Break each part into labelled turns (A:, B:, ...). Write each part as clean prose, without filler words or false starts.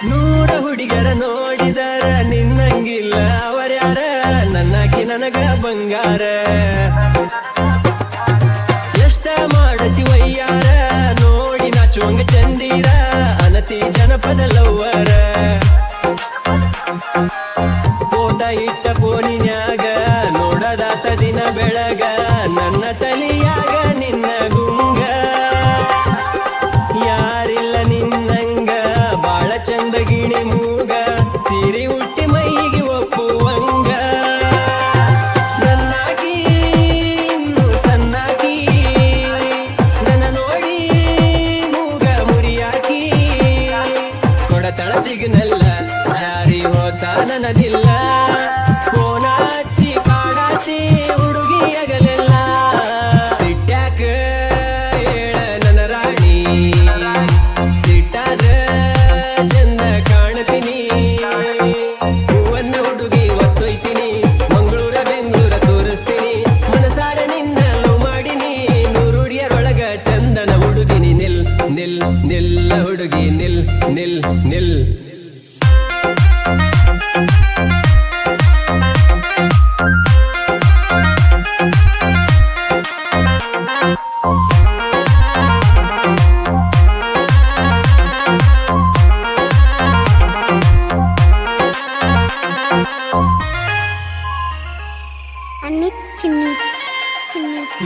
A: ನೂರ ಹುಡುಗರ ನೋಡಿದರ ನಿನ್ನಂಗಿಲ್ಲ ಅವರ್ಯಾರ ನನ್ನಾಕಿ ನನಗ ಬಂಗಾರ ಎಷ್ಟ ಮಾಡತಿ ವಯ್ಯಾರ ನೋಡಿ ನಾಚುವಂಗ ಚಂದೀರ ಅನತಿ ಜನಪದ ಲವ್ವರ ಫೋಟ ಇಟ್ಟ ಫೋನಿನ್ಯಾಗ ನೋಡದಾತ ದಿನ ಬೆಳಗ ನನ್ನ ತಲಿಯಾಗ ನಿನ್ನ ಗುಂಗ ಯಾರಿಲ್ಲ ನಿನ್ನಂಗ ಬಾಳ ಚಂದ ಗಿಣಿ ಮೂಗ ಸೀರಿ ಹುಟ್ಟಿ ಮೈಗೆ ಒಪ್ಪುವಂಗ ನನ್ನಾಗಿ ಇನ್ನು ಸನ್ನಾಗಿ ನನ್ನ ನೋಡಿ ಮೂಗ ಮುರಿಯಾಕಿ ಕೊಡತಳ ಸಿಗ್ನಲ್ಲ ಜಾರಿ ಹೋತ ನನದಿಲ್ಲ ಫೋನ ಹಚ್ಚಿ ಕಾಡಾತಿ ಹುಡುಗಿ ಆಗಲಿಲ್ಲ ಸಿಟ್ಟ್ಯಾಕ ಹೇಳ ನನ್ನ ರಾಣಿ ಸಿಟ್ಟಾದ ಚಂದ ಕಾಣ್ತೀನಿ ಹೂವನ್ನ ಹುಡುಗಿ ಒತ್ತೊಯ್ತೀನಿ ಮಂಗಳೂರ ಬೆಂಗಳೂರ ತೋರಿಸ್ತೀನಿ ಮನಸಾರ ನಿನ್ನ ಲವ್ ಮಾಡಿನಿ ನೂರುಡಿಯರೊಳಗ ಚಂದನ ಹುಡುಗಿನಿ ನಿಲ್ ನಿಲ್ ನಿಲ್ಲ ಹುಡುಗಿ ನಿಲ್ ನಿಲ್ ನಿಲ್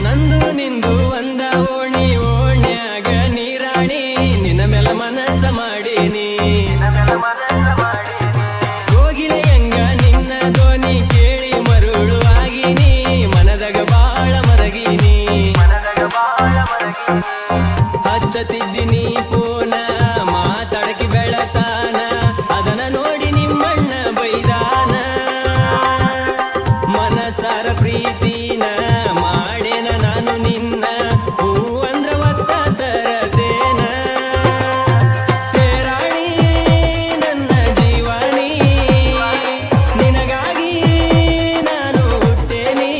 A: ನಂದು ನಿಂದು ಒಂದ ಓಣಿ ಓಣ್ಯಾಗ ನೀರಾಣಿ ನಿನ್ನ ಮೇಲ ಮನಸ್ಸ ಮಾಡೀನಿ ಹೋಗಿಳೆಯಂಗ ನಿನ್ನ ಧ್ವನಿ ಕೇಳಿ ಮರುಳು ಆಗಿನಿ ಮನದಾಗ ಬಾಳ ಮರಗಿನಿ ಹಚ್ಚತಿದ್ದೀನಿ ಫೋನ ಮಾತಾಡಕಿ ಬೆಳತಾನ ಅದನ್ನ ನೋಡಿ ನಿಮ್ಮಣ್ಣ ಬೈದಾನ ಮನಸಾರ ಪ್ರೀತಿನ ಮಾಡೇನ ನಾನು ನಿನ್ನ ಹೂ ಅಂದ್ರ ಒತ್ತ ತರತೇನ ರಾಣಿ ನನ್ನ ಜೀವನಿ ನಿನಗಾಗಿ ನಾನು ಹುಟ್ಟೇನಿ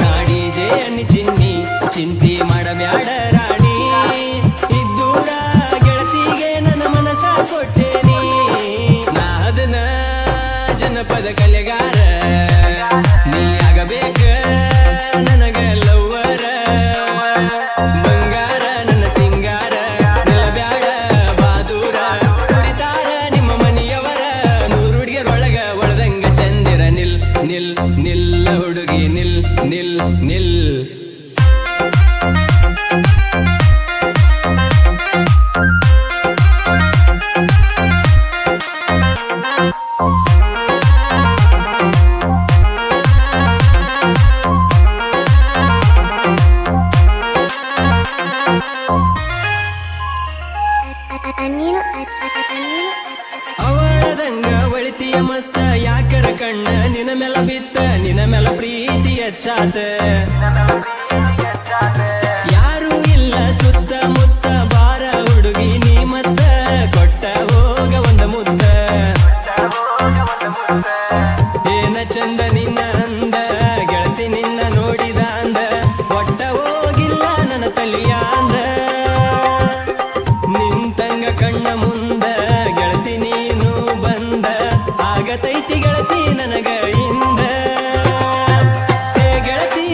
A: ನಾಡಿ ಜೇನಿ ಚಿನ್ನಿ ಚಿಂತಿ ಮಾಡಬ್ಯಾಡ ರಾಣಿ ಇದ್ದೂರ ಗೆಳತಿಗೆ ನನ್ನ ಮನಸ ಕೊಟ್ಟೇನಿ ನಾ ಅದನ್ನ ಜನಪದ ಕಲೆಗಾರ ನೀ ಆಗಬೇಕ ನನಗ ಲವ್ವರ ಬಂಗಾರ ನನ್ನ ಸಿಂಗಾರ ನಿಲ್ಲಬ್ಯಾಡ ಬಾದೂರ ಕುರಿತಾರ ನಿಮ್ಮ ಮನೆಯವರ ನೂರುಡಿಯರೊಳಗ ಒಳದಂಗ ಚಂದಿರ ನಿಲ್ ನಿಲ್ ನಿಲ್ಲ ಹುಡುಗಿ ನಿಲ್ ನಿಲ್ ನಿಲ್ ಅವಳದಂಗ ಒಳಿತಿಯ ಮಸ್ತ ಯಾಕರ ಕಣ್ಣ ನಿನ ಮೇಲ ಬಿತ್ತ ನಿನ ಮೇಲ ಪ್ರೀತಿ ಹೆಚ್ಚಾತ ಯಾರು ಇಲ್ಲ ಸುತ್ತ ಮುತ್ತ ಬಾರ ಹುಡುಗಿ ನೀ ಮತ್ತ ಕೊಟ್ಟ ಹೋಗ ಒಂದ ಮುತ್ತ ಏನ ಚಂದ ನಿನ್ನ ಅಂದ ಗೆಳತಿ ನಿನ್ನ ನೋಡಿದ ಅಂದ ಒಟ್ಟ ಹೋಗಿಲ್ಲ ನನ್ನ ತಲಿಯ ಅಂದ ನಿಂತಂಗ ಕಣ್ಣ ಮುಂದ ಗೆಳತಿ ನೀನು ಬಂದ ಆಗತೈತಿ ಗೆಳತಿ ನನಗ ಇಂದ ಗೆಳತಿ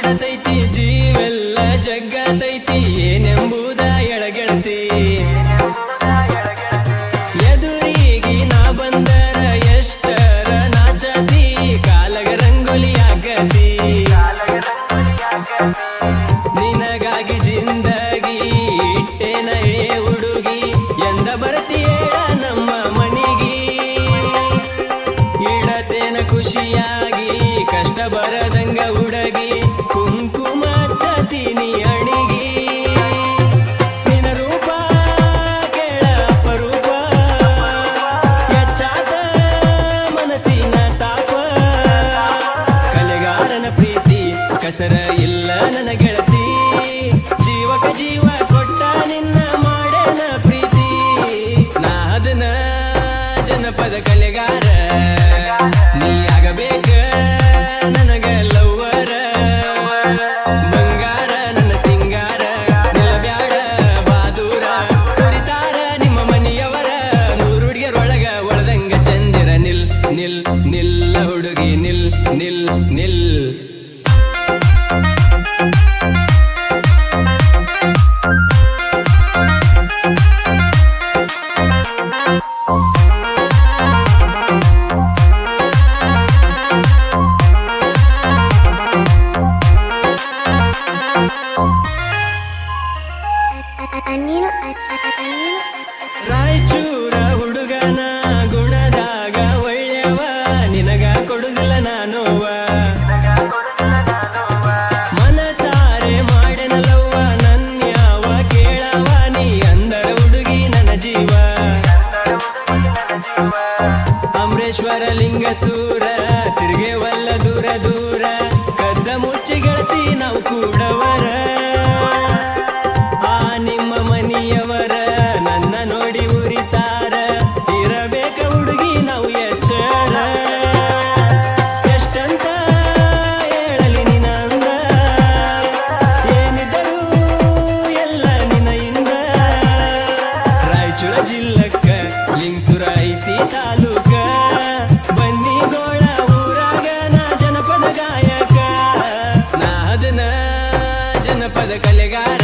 A: ಮಾಡತೈತಿ ಜೀವೆಲ್ಲ ಜಗ್ಗತೈತಿ ಏನೆಂಬುದ ಎಳಗೆಳತಿ ಎದುರಿಗೆ ನಾ ಬಂದರ ಎಷ್ಟರ ನಾಚತಿ ಕಾಲಗ ರಂಗೋಲಿ ಆಗತಿ ನಿನಗಾಗಿ ಜಿಂದಗಿ ಇಟ್ಟೇನ ಏ ಹುಡುಗಿ ಎಂದ ಬರ್ತೀಯೇಳ ನಮ್ಮ ಮನಿಗಿ ಇಡತೇನ ಖುಷಿಯಾಗಿ ಕಷ್ಟ ಬರದಂಗ ಹುಡುಗಿ ಕುಂಕುಮ ಹಚ್ಚತೀನಿ ಅಣಿಗಿ ನಿನ ರೂಪ ಕೇಳ ಅಪರೂಪ ಎಚ್ಚಾದ ಮನಸ್ಸಿನ ತಾಪ ಕಲೆಗಾರನ ಪ್ರೀತಿ ಕಸರ ಇಲ್ಲ ನನ್ನ ಗೆಳತಿ ಜೀವಕ ಜೀವ ಕೊಟ್ಟ ನಿನ್ನ ಮಾಡೇನ ಪ್ರೀತಿ ನಾ ಅದನ್ನ ಜನಪದ ಕಲೆಗಾರ ನೀ ಆಗಬೇಕ ನನಗ ಲವ್ವರ ಬಂಗಾರ ನನ್ನ ಸಿಂಗಾರ ನಿಲ್ಲಬ್ಯಾಡ ಬಾದೂರ ಕುರಿತಾರ ನಿಮ್ಮ ಮನೆಯವರ ನೂರು ಹುಡುಗಿಯರೊಳಗ ಒಳದಂಗ ಚಂದಿರ ನಿಲ್ ನಿಲ್ ನಿಲ್ಲ ಹುಡುಗಿ ನಿಲ್ ನಿಲ್ ನಿಲ್ ರಾಯಚೂರ ಹುಡುಗನ ಗುಣದಾಗ ಒಳ್ಳೆಯವ ನಿನಗ ಕೊಡುದಿಲ್ಲ ನಾನೋವ ಮನಸಾರೆ ಮಾಡೆನಲವ್ವ ನನ್ಯಾವ ಕೇಳವ ನೀ ಅಂದರ ಹುಡುಗಿ ನನ್ನ ಜೀವ ಅಮರೇಶ್ವರ ಲಿಂಗಸೂರ ತಿರುಗೇವಲ್ಲ ದೂರ ದೂರ ಕದ್ದ ಮುಚ್ಚಿ ಗೆಳತಿ ನಾವು ಕೂಡವರ ಆ ನಿಮ್ಮ ಮನೆಯವರ ನನ್ನ ನೋಡಿ ಉರಿತಾರ ಇರಬೇಕ ಹುಡುಗಿ ನಾವು ಎಚ್ಚರ ಎಷ್ಟಂತ ಹೇಳಲಿ ನಿನಂದ ಏನಿದ್ದರೂ ಎಲ್ಲ ನಿನ್ನಿಂದ ರಾಯಚೂರ ಜಿಲ್ಲಕ್ಕ ಲಿಂಗಸೂರ ಐತಿ ತಾಲೂಕ ಬನ್ನಿಗೋಳ ಊರಾಗ ನಾ ಜನಪದ ಗಾಯಕ ನಾ ಅದನ್ನ ಜನಪದ ಕಲೆಗಾರ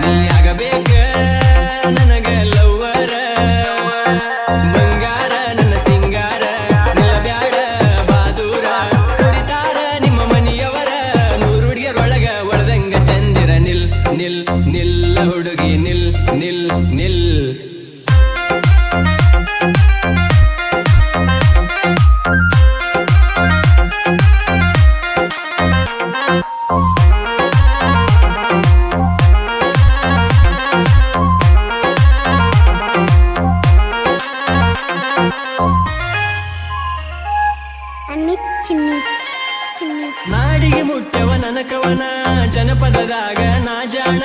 A: ನೀ ಆಗಬೇಕ ನನಗ ಲವ್ವರ ಬಂಗಾರ ನನ್ನ ಸಿಂಗಾರ ನಿಲ್ಲಬ್ಯಾಡ ಬಾದೂರ ಕುರಿತಾರ ನಿಮ್ಮ ಮನೆಯವರ ನೂರು ಹುಡುಗಿಯರೊಳಗ ಒಳದಂಗ ಚಂದಿರ ನಿಲ್ ನಿಲ್ ನಿಲ್ಲ ಹುಡುಗಿ ನಿಲ್ ನಿಲ್ ನಿಲ್ ನಾಡಿಗೆ ಮುಟ್ಟವ ನನಕವನ ಜನಪದದಾಗ ನಾ ಜಾಣ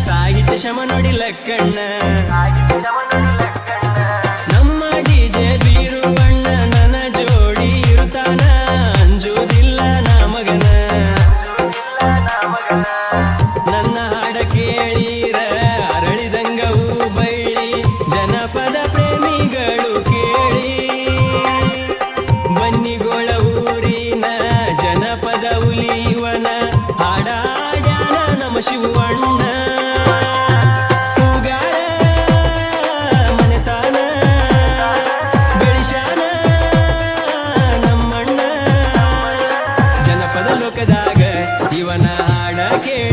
A: ಸಾಹಿತ್ಯ ಶಮ ನೋಡಿ ಲಕ್ಕಣ್ಣ ನಮ್ಮ ಡಿಜೆ ಬೀರುವಣ್ಣ ನನ್ನ ಜೋಡಿ ಇರುತ್ತಾನ ಅಂಜುವುದಿಲ್ಲ ನಾ ಮಗನ ನನ್ನ ಹಾಡ ಕೇಳೀರ ಅರಳಿದಂಗವು ಬೈಳಿ ಜನಪದ ಪ್ರೇಮಿಗಳು ಕೇಳಿ ಬನ್ನಿಗೋಳ ಊರಿನ ಜನಪದ ಉಲಿವನ ಹಾಡಾಡ್ಯಾನ ನಮ್ಮ ಶಿವಣ್ಣ ಹೂಗಾರ ಮನೆತಾನ ಬೆಳಿಶಾನ ನಮ್ಮಣ್ಣ ಜನಪದ ಲೋಕದಾಗ ಇವನ ಹಾಡ ಕೇಳ